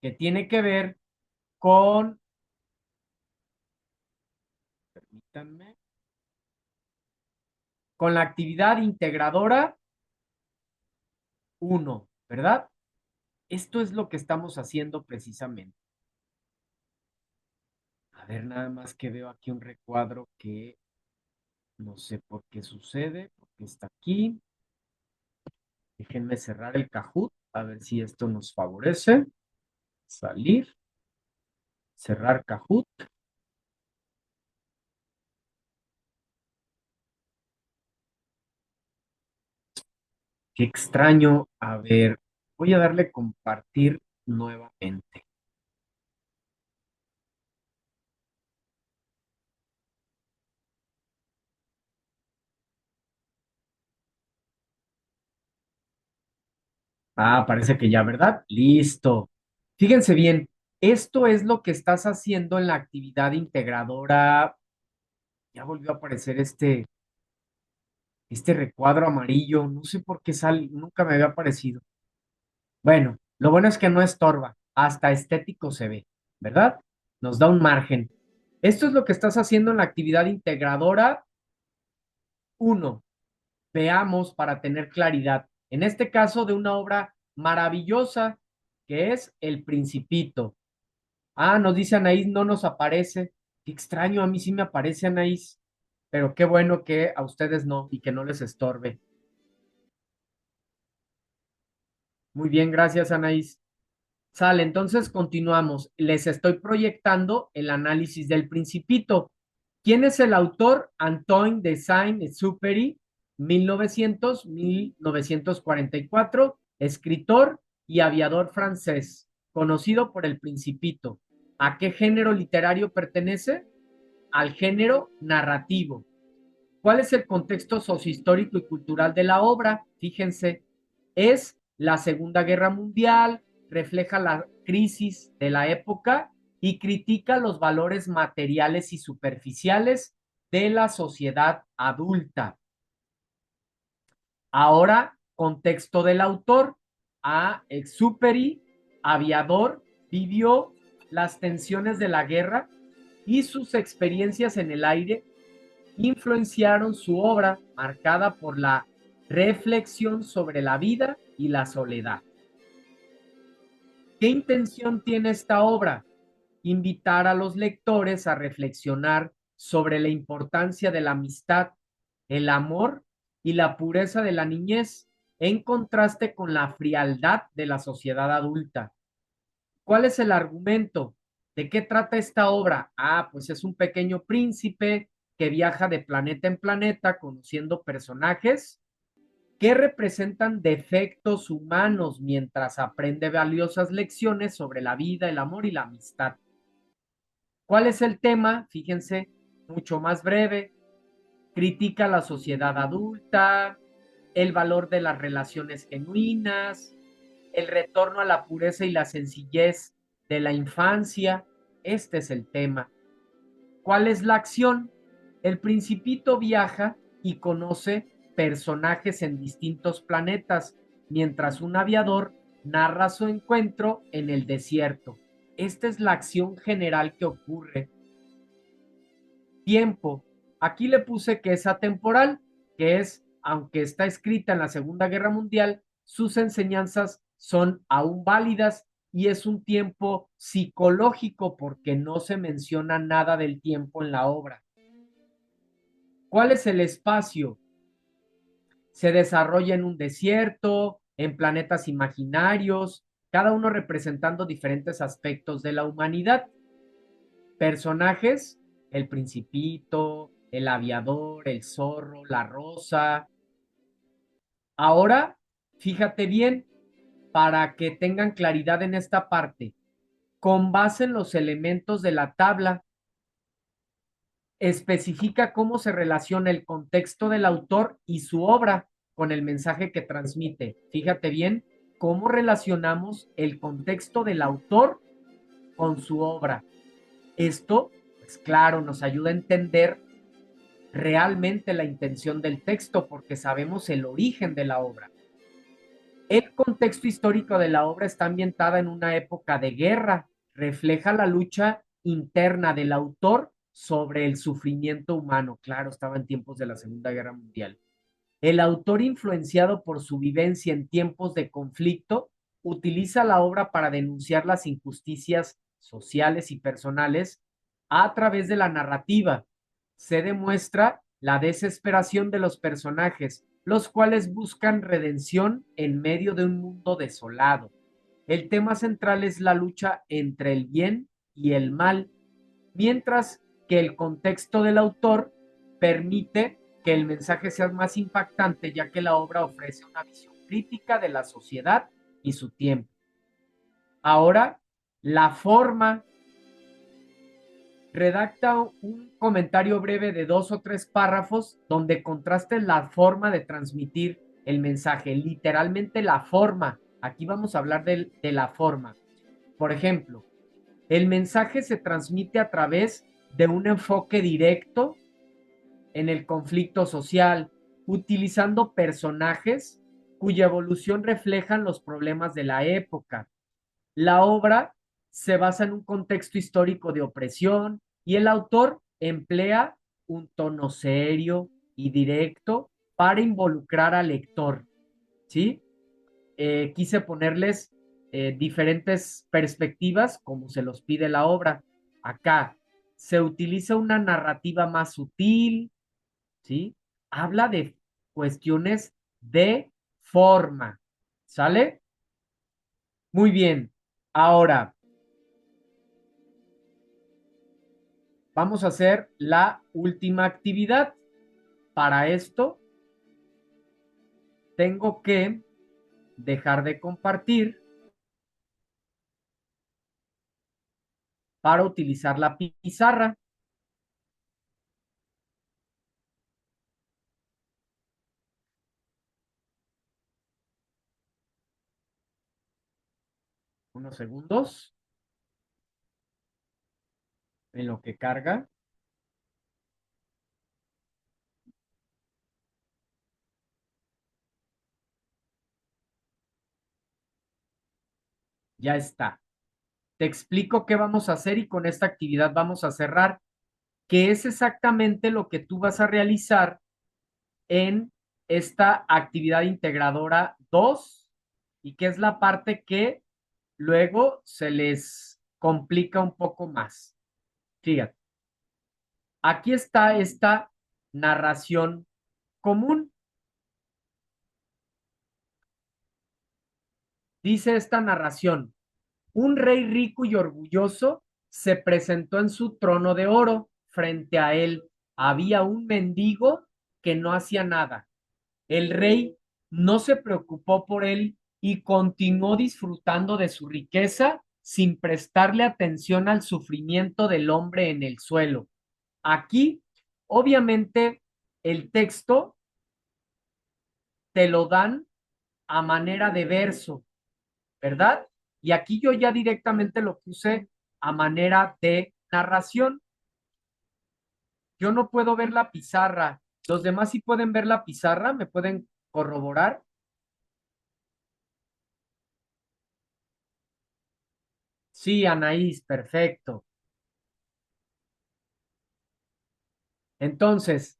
[SPEAKER 1] que tiene que ver con, permítanme, con la actividad integradora uno, ¿verdad? Esto es lo que estamos haciendo precisamente. A ver, nada más que veo aquí un recuadro que no sé por qué sucede, porque está aquí. Déjenme cerrar el Kahoot, a ver si esto nos favorece. Salir, cerrar Kahoot. Qué extraño. A ver, voy a darle compartir nuevamente. Ah, parece que ya, ¿verdad? Listo. Fíjense bien, esto es lo que estás haciendo en la actividad integradora. Ya volvió a aparecer este recuadro amarillo. No sé por qué sale, nunca me había aparecido. Bueno, lo bueno es que no estorba, hasta estético se ve, ¿verdad? Nos da un margen. Esto es lo que estás haciendo en la actividad integradora uno. Veamos para tener claridad. En este caso de una obra maravillosa que es El Principito. Ah, nos dice Anaís, no nos aparece. Qué extraño, a mí sí me aparece Anaís, pero qué bueno que a ustedes no y que no les estorbe. Muy bien, gracias Anaís. Sale, entonces continuamos. Les estoy proyectando el análisis del Principito. ¿Quién es el autor? Antoine de Saint-Exupéry, 1900-1944, escritor y aviador francés, conocido por el Principito. ¿A qué género literario pertenece? Al género narrativo. ¿Cuál es el contexto sociohistórico y cultural de la obra? Fíjense, es la Segunda Guerra Mundial, refleja la crisis de la época y critica los valores materiales y superficiales de la sociedad adulta. Ahora, contexto del autor. A Exupéry, aviador, vivió las tensiones de la guerra y sus experiencias en el aire influenciaron su obra, marcada por la reflexión sobre la vida y la soledad. ¿Qué intención tiene esta obra? Invitar a los lectores a reflexionar sobre la importancia de la amistad, el amor y la pureza de la niñez, en contraste con la frialdad de la sociedad adulta. ¿Cuál es el argumento? ¿De qué trata esta obra? Ah, pues es un pequeño príncipe que viaja de planeta en planeta conociendo personajes que representan defectos humanos mientras aprende valiosas lecciones sobre la vida, el amor y la amistad. ¿Cuál es el tema? Fíjense, mucho más breve. Critica la sociedad adulta, el valor de las relaciones genuinas, el retorno a la pureza y la sencillez de la infancia. Este es el tema. ¿Cuál es la acción? El Principito viaja y conoce personajes en distintos planetas, mientras un aviador narra su encuentro en el desierto. Esta es la acción general que ocurre. Tiempo. Aquí le puse que es atemporal, que es, aunque está escrita en la Segunda Guerra Mundial, sus enseñanzas son aún válidas y es un tiempo psicológico porque no se menciona nada del tiempo en la obra. ¿Cuál es el espacio? Se desarrolla en un desierto, en planetas imaginarios, cada uno representando diferentes aspectos de la humanidad. Personajes, el Principito, el aviador, el zorro, la rosa. Ahora, fíjate bien, para que tengan claridad en esta parte, con base en los elementos de la tabla, especifica cómo se relaciona el contexto del autor y su obra con el mensaje que transmite. Fíjate bien cómo relacionamos el contexto del autor con su obra. Esto, pues claro, nos ayuda a entender realmente la intención del texto porque sabemos el origen de la obra. El contexto histórico de la obra está ambientada en una época de guerra, refleja la lucha interna del autor sobre el sufrimiento humano. Claro, estaba en tiempos de la Segunda Guerra Mundial. El autor, influenciado por su vivencia en tiempos de conflicto, utiliza la obra para denunciar las injusticias sociales y personales a través de la narrativa. Se demuestra la desesperación de los personajes, los cuales buscan redención en medio de un mundo desolado. El tema central es la lucha entre el bien y el mal, mientras que el contexto del autor permite que el mensaje sea más impactante, ya que la obra ofrece una visión crítica de la sociedad y su tiempo. Ahora, la forma. Redacta un comentario breve de 2 o 3 párrafos donde contraste la forma de transmitir el mensaje, literalmente la forma. Aquí vamos a hablar de la forma. Por ejemplo, el mensaje se transmite a través de un enfoque directo en el conflicto social, utilizando personajes cuya evolución reflejan los problemas de la época. La obra se basa en un contexto histórico de opresión y el autor emplea un tono serio y directo para involucrar al lector, ¿sí? Quise ponerles diferentes perspectivas como se los pide la obra. Acá se utiliza una narrativa más sutil, ¿sí? Habla de cuestiones de forma, ¿sale? Muy bien. Ahora, vamos a hacer la última actividad. Para esto, tengo que dejar de compartir para utilizar la pizarra. Unos segundos en lo que carga. Ya está. Te explico qué vamos a hacer y con esta actividad vamos a cerrar, que es exactamente lo que tú vas a realizar en esta actividad integradora 2 y que es la parte que luego se les complica un poco más. Fíjate, aquí está esta narración común. Dice esta narración: un rey rico y orgulloso se presentó en su trono de oro. Frente a él había un mendigo que no hacía nada. El rey no se preocupó por él y continuó disfrutando de su riqueza sin prestarle atención al sufrimiento del hombre en el suelo. Aquí, obviamente, el texto te lo dan a manera de verso, ¿verdad? Y aquí yo ya directamente lo puse a manera de narración. Yo no puedo ver la pizarra. ¿Los demás sí pueden ver la pizarra? ¿Me pueden corroborar? Sí, Anaís, perfecto. Entonces,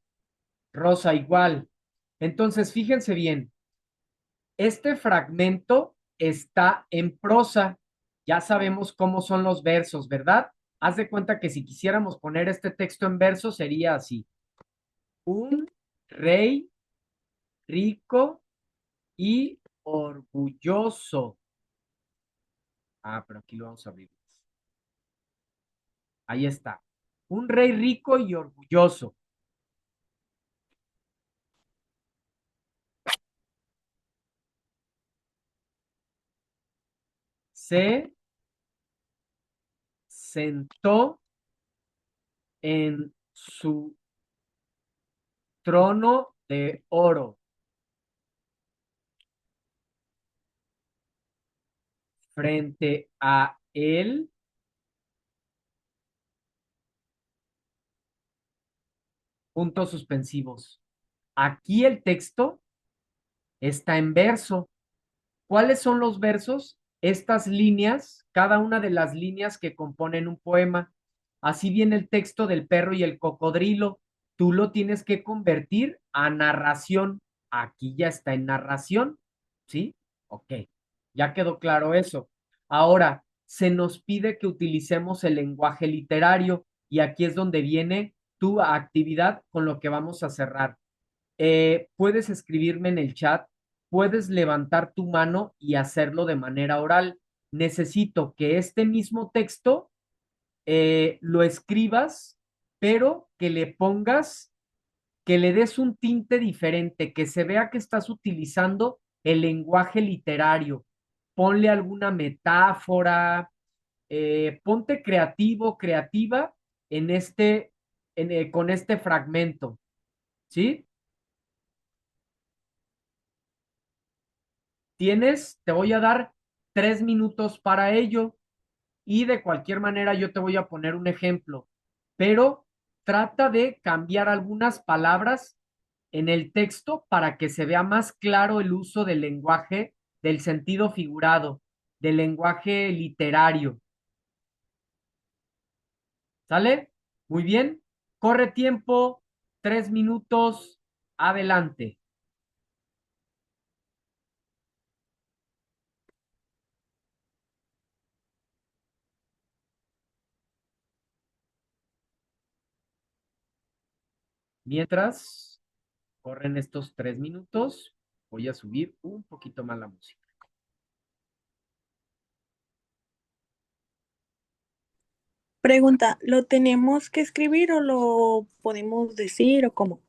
[SPEAKER 1] Rosa, igual. Entonces, fíjense bien, este fragmento está en prosa. Ya sabemos cómo son los versos, ¿verdad? Haz de cuenta que si quisiéramos poner este texto en verso sería así: un rey rico y orgulloso. Ah, pero aquí lo vamos a abrir. Ahí está. Un rey rico y orgulloso se sentó en su trono de oro. Frente a él, puntos suspensivos. Aquí el texto está en verso. ¿Cuáles son los versos? Estas líneas, cada una de las líneas que componen un poema. Así viene el texto del perro y el cocodrilo. Tú lo tienes que convertir a narración. Aquí ya está en narración, ¿sí? Ok, ya quedó claro eso. Ahora, se nos pide que utilicemos el lenguaje literario y aquí es donde viene tu actividad con lo que vamos a cerrar. Puedes escribirme en el chat, puedes levantar tu mano y hacerlo de manera oral. Necesito que este mismo texto lo escribas, pero que le pongas, que le des un tinte diferente, que se vea que estás utilizando el lenguaje literario. Ponle alguna metáfora, ponte creativo, creativa en con este fragmento, ¿sí? Te voy a dar 3 minutos para ello y de cualquier manera yo te voy a poner un ejemplo, pero trata de cambiar algunas palabras en el texto para que se vea más claro el uso del lenguaje, del sentido figurado, del lenguaje literario. ¿Sale? Muy bien. Corre tiempo, 3 minutos, adelante. Mientras corren estos 3 minutos, voy a subir un poquito más la música.
[SPEAKER 3] Pregunta, ¿lo tenemos que escribir o lo podemos decir o cómo?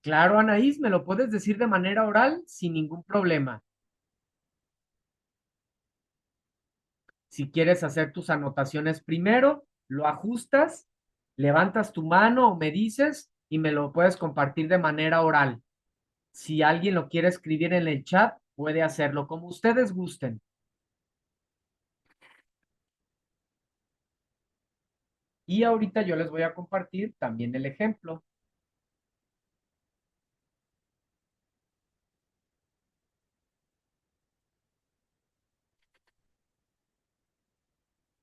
[SPEAKER 1] Claro, Anaís, me lo puedes decir de manera oral sin ningún problema. Si quieres hacer tus anotaciones primero, lo ajustas, levantas tu mano o me dices y me lo puedes compartir de manera oral. Si alguien lo quiere escribir en el chat, puede hacerlo como ustedes gusten. Y ahorita yo les voy a compartir también el ejemplo.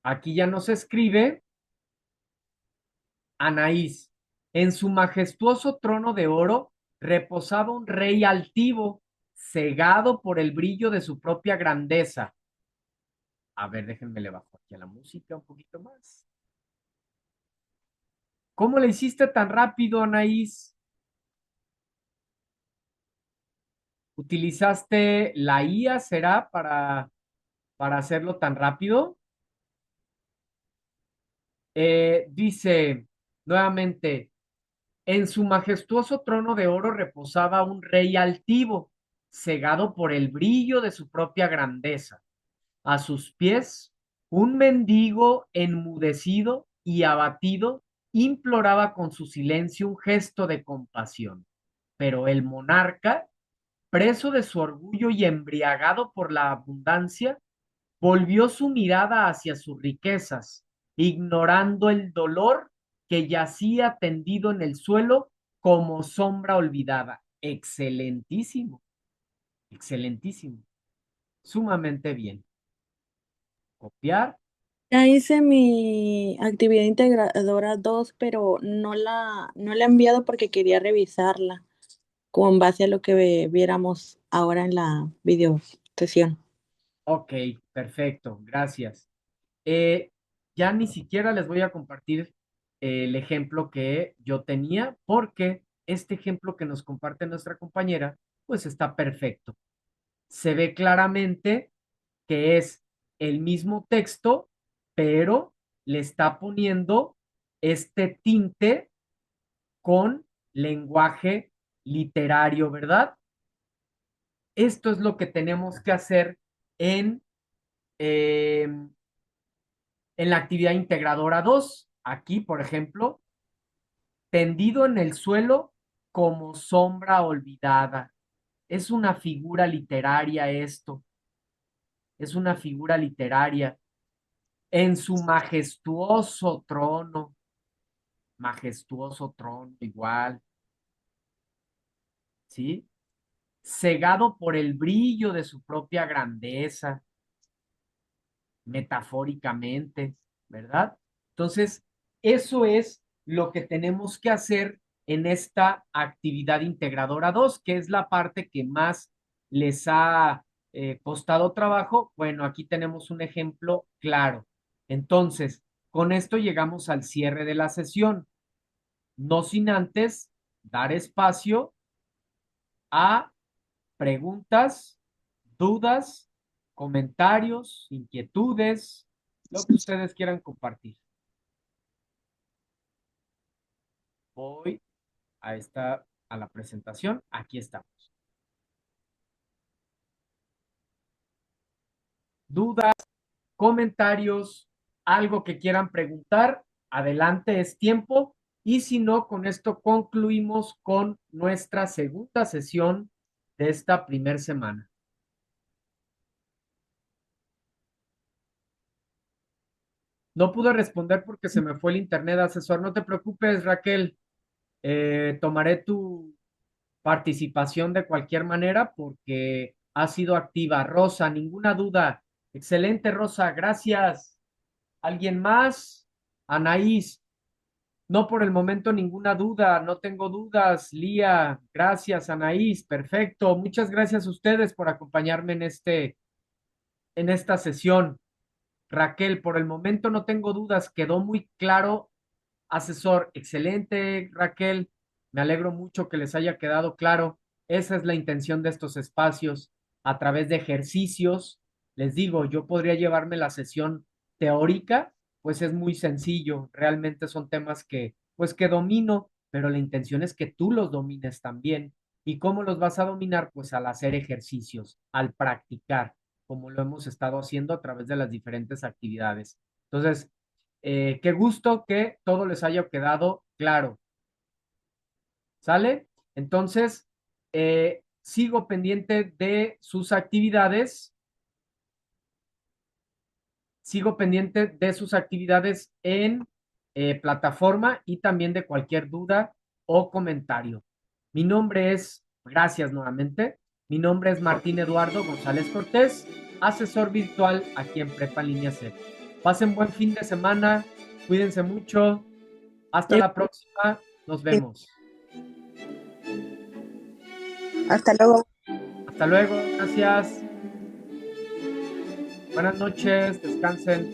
[SPEAKER 1] Aquí ya nos escribe Anaís. En su majestuoso trono de oro reposaba un rey altivo, cegado por el brillo de su propia grandeza. A ver, déjenme le bajo aquí a la música un poquito más. ¿Cómo le hiciste tan rápido, Anaís? ¿Utilizaste la IA, será, para hacerlo tan rápido? Dice nuevamente, en su majestuoso trono de oro reposaba un rey altivo, cegado por el brillo de su propia grandeza. A sus pies, un mendigo enmudecido y abatido imploraba con su silencio un gesto de compasión. Pero el monarca, preso de su orgullo y embriagado por la abundancia, volvió su mirada hacia sus riquezas, ignorando el dolor que yacía tendido en el suelo como sombra olvidada. Excelentísimo, excelentísimo, sumamente bien. Copiar.
[SPEAKER 3] Ya hice mi actividad integradora 2, pero no la he enviado porque quería revisarla con base a lo que viéramos ahora en la video sesión.
[SPEAKER 1] Ok, perfecto, gracias. Eh, ya ni siquiera les voy a compartir el ejemplo que yo tenía, porque este ejemplo que nos comparte nuestra compañera, pues está perfecto. Se ve claramente que es el mismo texto, pero le está poniendo este tinte con lenguaje literario, ¿verdad? Esto es lo que tenemos que hacer en, eh, en la actividad integradora 2. Aquí, por ejemplo, tendido en el suelo como sombra olvidada. Es una figura literaria esto, es una figura literaria. En su majestuoso trono igual, ¿sí? Cegado por el brillo de su propia grandeza, metafóricamente, ¿verdad? Entonces, eso es lo que tenemos que hacer en esta actividad integradora 2, que es la parte que más les ha costado trabajo. Bueno, aquí tenemos un ejemplo claro. Entonces, con esto llegamos al cierre de la sesión, no sin antes dar espacio a preguntas, dudas, comentarios, inquietudes, lo que ustedes quieran compartir. Voy a la presentación. Aquí estamos. dudas, comentarios, algo que quieran preguntar, adelante, es tiempo. Y si no, con esto concluimos con nuestra segunda sesión de esta primera semana. No pude responder porque se me fue el internet, asesor. No te preocupes, Raquel. Tomaré tu participación de cualquier manera porque ha sido activa. Rosa, ninguna duda. Excelente, Rosa. Gracias. ¿Alguien más? Anaís. No, por el momento ninguna duda, no tengo dudas. Lía, gracias, Anaís, perfecto. Muchas gracias a ustedes por acompañarme en esta sesión. Raquel, por el momento no tengo dudas, quedó muy claro, asesor. Excelente, Raquel. Me alegro mucho que les haya quedado claro. Esa es la intención de estos espacios a través de ejercicios. Les digo, yo podría llevarme la sesión teórica, pues es muy sencillo. Realmente son temas pues que domino, pero la intención es que tú los domines también. ¿Y cómo los vas a dominar? Pues al hacer ejercicios, al practicar, como lo hemos estado haciendo a través de las diferentes actividades. Entonces, qué gusto que todo les haya quedado claro. ¿Sale? Entonces, sigo pendiente de sus actividades. Sigo pendiente de sus actividades en plataforma y también de cualquier duda o comentario. Mi nombre es, gracias nuevamente, mi nombre es Martín Eduardo González Cortés, asesor virtual aquí en Prepa Línea C. Pasen buen fin de semana, cuídense mucho, hasta la próxima, nos vemos.
[SPEAKER 3] Hasta luego.
[SPEAKER 1] Hasta luego, gracias. Buenas noches, descansen.